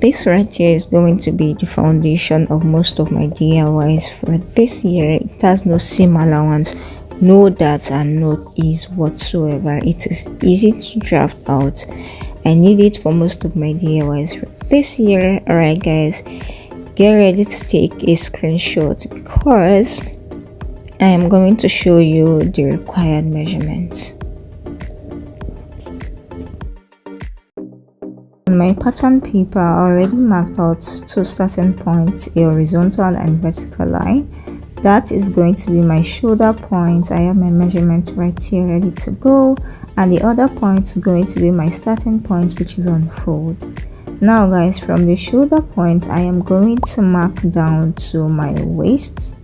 this right here is going to be the foundation of most of my DIYs for this year. It has no seam allowance, no dots and no ease whatsoever. It is easy to draft out. I need it for most of my DIYs for this year. Alright guys, get ready to take a screenshot because I am going to show you the required measurements. On my pattern paper, I already marked out two starting points, a horizontal and vertical line. That is going to be my shoulder point. I have my measurement right here ready to go, and the other point is going to be my starting point, which is on fold. Now guys, from the shoulder point, I am going to mark down to my waist.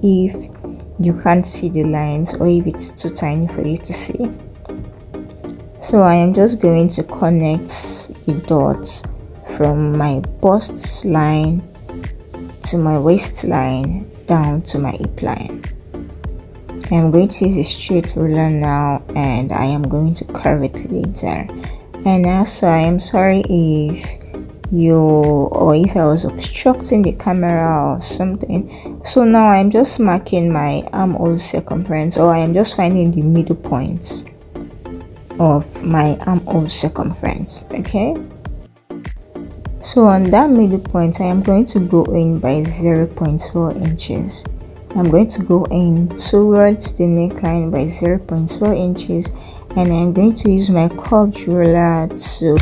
if you can't see the lines or if it's too tiny for you to see. So I am just going to connect the dots from my bust line to my waistline down to my hip line. I am going to use a straight ruler now, and I am going to curve it later. And also, I am sorry if if I was obstructing the camera or something. So now I'm just marking my armhole circumference, or I am just finding the middle points of my armhole circumference. Okay, so on that middle point I am going to go in by 0.4 inches. I'm going to go in towards the neckline by 0.4 inches, and I'm going to use my curved ruler to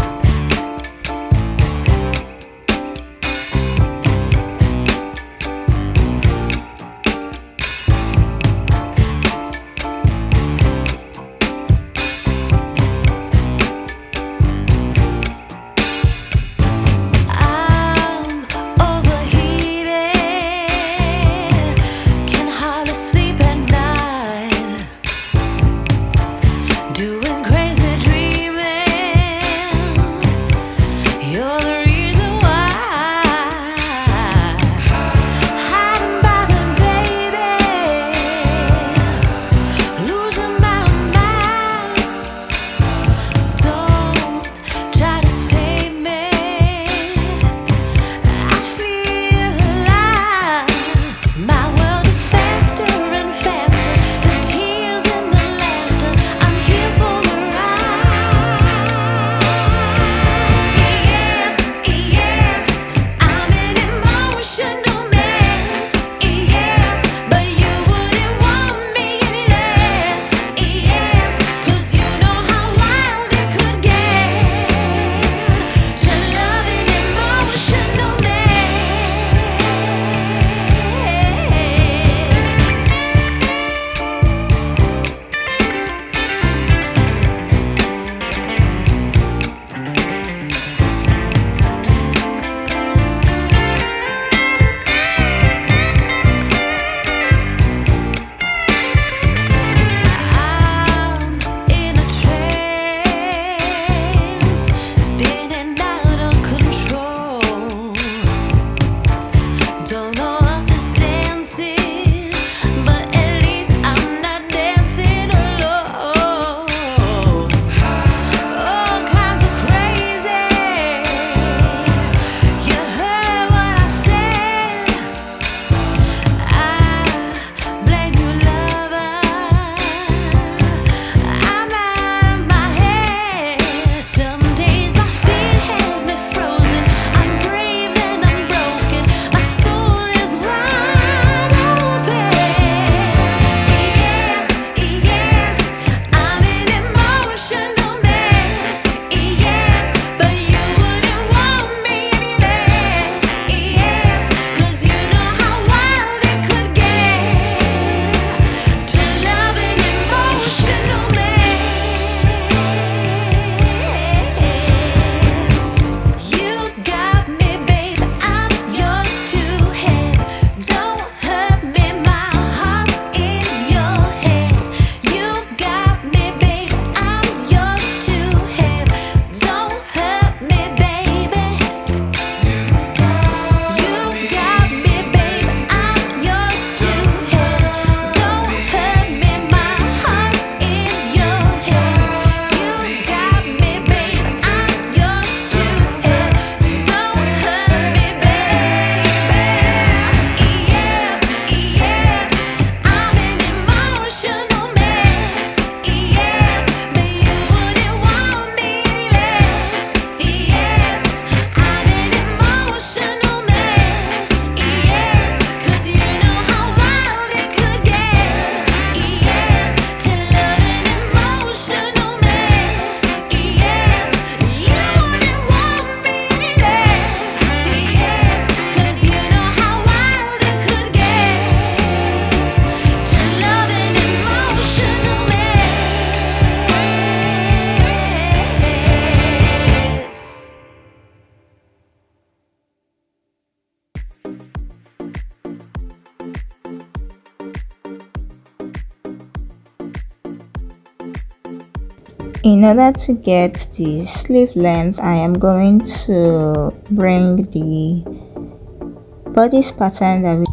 In order to get the sleeve length, I am going to bring the bodice pattern that we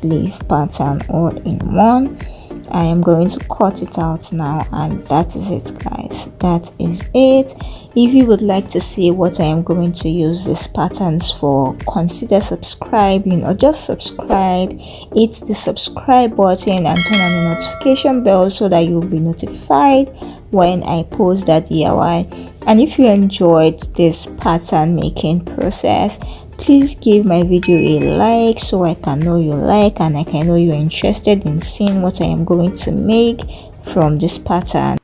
sleeve pattern all in one. I am going to cut it out now, and that is it, guys. That is it. If you would like to see what I am going to use these patterns for, consider subscribing, or just subscribe. Hit the subscribe button and turn on the notification bell so that you'll be notified when I post that DIY. And if you enjoyed this pattern making process, please give my video a like so I can know you like, and I can know you're interested in seeing what I am going to make from this pattern.